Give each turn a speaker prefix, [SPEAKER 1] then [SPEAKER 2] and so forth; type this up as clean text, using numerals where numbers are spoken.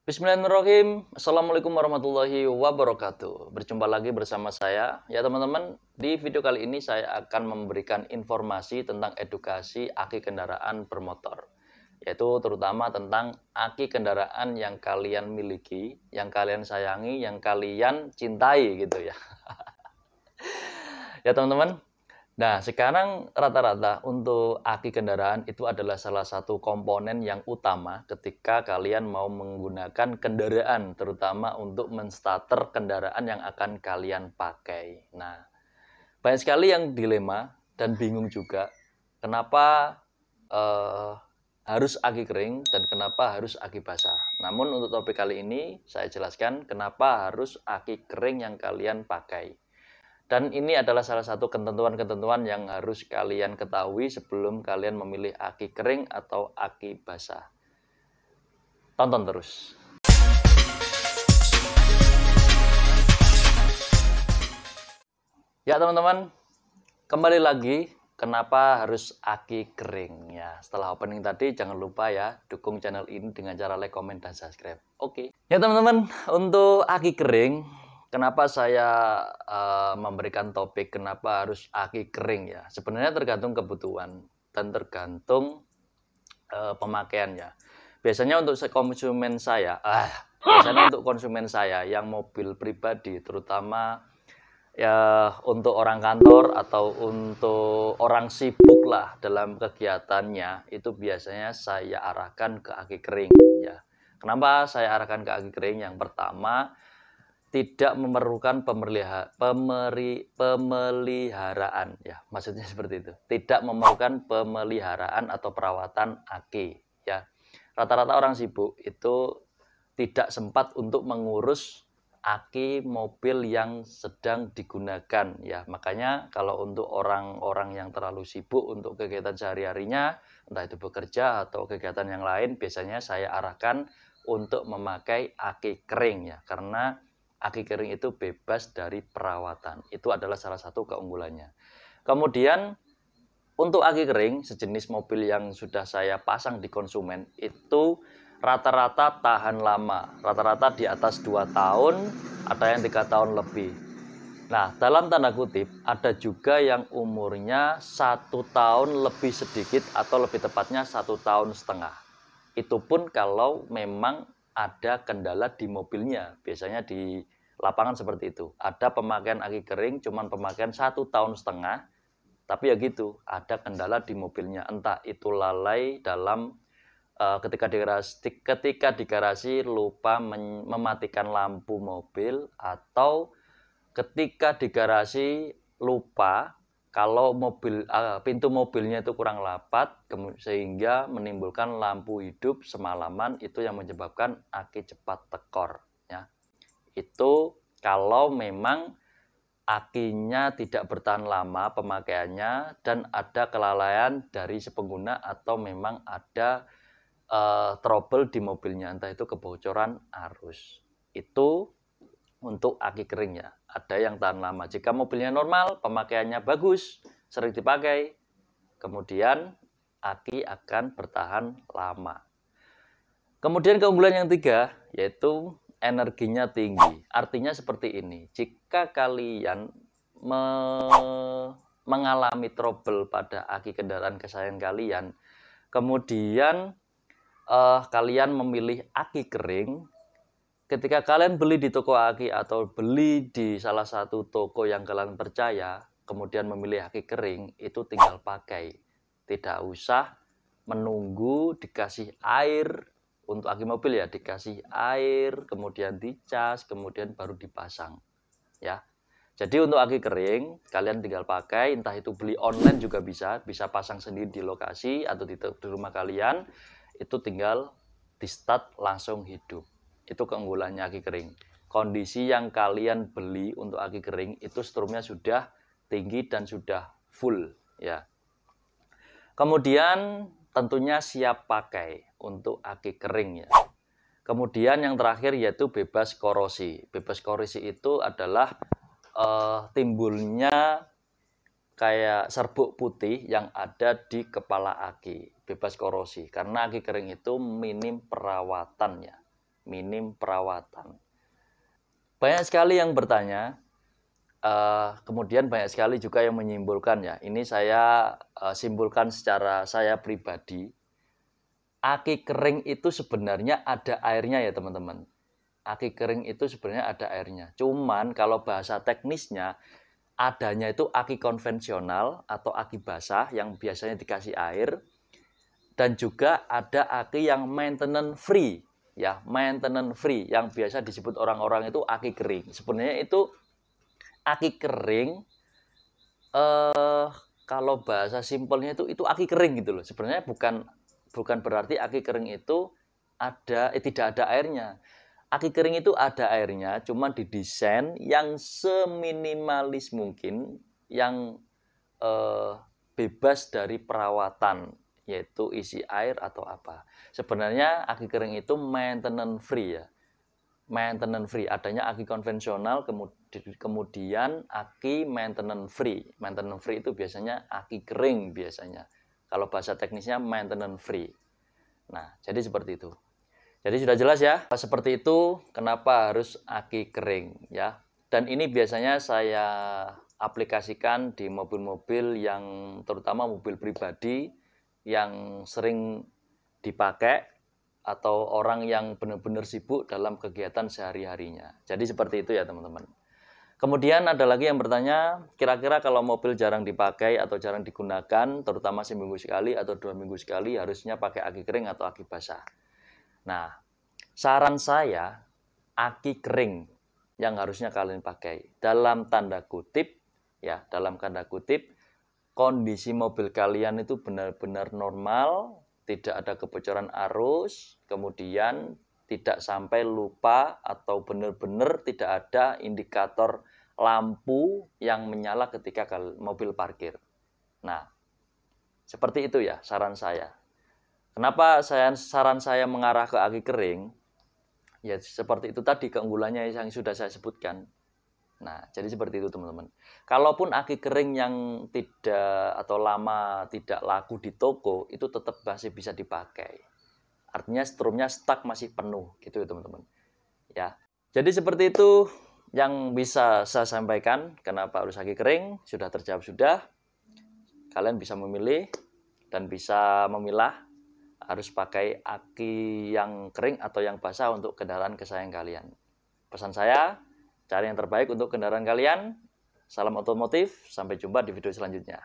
[SPEAKER 1] Bismillahirrahmanirrahim. Assalamualaikum warahmatullahi wabarakatuh. Berjumpa lagi bersama saya. Ya teman-teman, di video kali ini saya akan memberikan informasi tentang edukasi aki kendaraan bermotor. Yaitu terutama tentang aki kendaraan yang kalian miliki, yang kalian sayangi, yang kalian cintai gitu ya. Ya teman-teman. Nah, sekarang rata-rata untuk aki kendaraan itu adalah salah satu komponen yang utama ketika kalian mau menggunakan kendaraan, terutama untuk menstarter kendaraan yang akan kalian pakai. Nah, banyak sekali yang dilema dan bingung juga kenapa harus aki kering dan kenapa harus aki basah. Namun untuk topik kali ini saya jelaskan kenapa harus aki kering yang kalian pakai. Dan ini adalah salah satu ketentuan-ketentuan yang harus kalian ketahui sebelum kalian memilih aki kering atau aki basah. Tonton terus. Ya teman-teman, kembali lagi kenapa harus aki kering ya. Setelah opening tadi jangan lupa ya dukung channel ini dengan cara like, comment, dan subscribe. Oke. Ya teman-teman, untuk aki kering, kenapa saya memberikan topik kenapa harus aki kering ya? Sebenarnya tergantung kebutuhan dan tergantung pemakaiannya. Biasanya untuk konsumen saya, untuk konsumen saya yang mobil pribadi, terutama ya untuk orang kantor atau untuk orang sibuk lah dalam kegiatannya, itu biasanya saya arahkan ke aki kering ya. Kenapa saya arahkan ke aki kering? Yang pertama, tidak memerlukan pemeliharaan ya, maksudnya seperti itu, tidak memerlukan pemeliharaan atau perawatan aki ya. Rata-rata orang sibuk itu tidak sempat untuk mengurus aki mobil yang sedang digunakan ya. Makanya kalau untuk orang-orang yang terlalu sibuk untuk kegiatan sehari-harinya, entah itu bekerja atau kegiatan yang lain, biasanya saya arahkan untuk memakai aki kering ya, karena aki kering itu bebas dari perawatan. Itu adalah salah satu keunggulannya. Kemudian untuk aki kering sejenis mobil yang sudah saya pasang di konsumen itu rata-rata tahan lama. Rata-rata di atas 2 tahun, ada yang 3 tahun lebih. Nah, dalam tanda kutip ada juga yang umurnya 1 tahun lebih sedikit atau lebih tepatnya 1 tahun setengah. Itu pun kalau memang ada kendala di mobilnya. Biasanya di lapangan seperti itu. Ada pemakaian aki kering, cuman pemakaian 1 tahun setengah. Tapi ya gitu, ada kendala di mobilnya. Entah itu lalai dalam ketika di garasi lupa mematikan lampu mobil, atau ketika di garasi lupa kalau pintu mobilnya itu kurang rapat sehingga menimbulkan lampu hidup semalaman, itu yang menyebabkan aki cepat tekor ya. Itu kalau memang akinya tidak bertahan lama pemakaiannya dan ada kelalaian dari si pengguna atau memang ada trouble di mobilnya, entah itu kebocoran arus. Itu untuk aki kering ya, ada yang tahan lama. Jika mobilnya normal, pemakaiannya bagus, sering dipakai, kemudian aki akan bertahan lama. Kemudian keunggulan yang tiga, yaitu energinya tinggi. Artinya seperti ini, jika kalian mengalami trouble pada aki kendaraan kesayangan kalian, kemudian kalian memilih aki kering, ketika kalian beli di toko aki atau beli di salah satu toko yang kalian percaya, kemudian memilih aki kering, itu tinggal pakai. Tidak usah menunggu dikasih air untuk aki mobil ya, dikasih air, kemudian dicas, kemudian baru dipasang. Ya. Jadi untuk aki kering, kalian tinggal pakai, entah itu beli online juga bisa pasang sendiri di lokasi atau di rumah kalian, itu tinggal di start langsung hidup. Itu keunggulannya aki kering. Kondisi yang kalian beli untuk aki kering itu strumnya sudah tinggi dan sudah full ya. Kemudian tentunya siap pakai untuk aki kering ya. Kemudian yang terakhir yaitu bebas korosi. Bebas korosi itu adalah timbulnya kayak serbuk putih yang ada di kepala aki. Bebas korosi karena aki kering itu minim perawatannya minim perawatan. Banyak sekali yang bertanya, kemudian banyak sekali juga yang menyimpulkan ya. Ini saya simpulkan secara saya pribadi. Aki kering itu sebenarnya ada airnya ya teman-teman. Aki kering itu sebenarnya ada airnya. Cuman kalau bahasa teknisnya, adanya itu aki konvensional atau aki basah yang biasanya dikasih air. Dan juga ada aki yang maintenance free. Ya, maintenance free yang biasa disebut orang-orang itu aki kering. Sebenarnya itu aki kering, kalau bahasa simpelnya itu aki kering gitu loh. Sebenarnya bukan berarti aki kering itu tidak ada airnya. Aki kering itu ada airnya, cuma didesain yang seminimalis mungkin, yang bebas dari perawatan, yaitu isi air atau apa. Sebenarnya aki kering itu maintenance free ya. Maintenance free, adanya aki konvensional, kemudian aki maintenance free. Maintenance free itu biasanya aki kering biasanya. Kalau bahasa teknisnya maintenance free. Nah, jadi seperti itu. Jadi sudah jelas ya, seperti itu kenapa harus aki kering ya. Dan ini biasanya saya aplikasikan di mobil-mobil yang terutama mobil pribadi yang sering dipakai atau orang yang benar-benar sibuk dalam kegiatan sehari-harinya. Jadi seperti itu ya teman-teman. Kemudian ada lagi yang bertanya, kira-kira kalau mobil jarang dipakai atau jarang digunakan, terutama seminggu sekali atau 2 minggu sekali, harusnya pakai aki kering atau aki basah. Nah, saran saya, aki kering yang harusnya kalian pakai. Dalam tanda kutip, ya, dalam tanda kutip, kondisi mobil kalian itu benar-benar normal, tidak ada kebocoran arus, kemudian tidak sampai lupa atau benar-benar tidak ada indikator lampu yang menyala ketika mobil parkir. Nah, seperti itu ya saran saya. Kenapa saran saya mengarah ke aki kering? Ya seperti itu tadi keunggulannya yang sudah saya sebutkan. Nah, jadi seperti itu teman-teman. Kalaupun aki kering yang tidak atau lama tidak laku di toko, itu tetap masih bisa dipakai. Artinya strumnya stuck masih penuh gitu ya teman-teman. Ya. Jadi seperti itu yang bisa saya sampaikan. Kenapa harus aki kering? Sudah terjawab sudah. Kalian bisa memilih dan bisa memilah harus pakai aki yang kering atau yang basah untuk kendaraan kesayangan kalian. Pesan saya, cari yang terbaik untuk kendaraan kalian. Salam otomotif, sampai jumpa di video selanjutnya.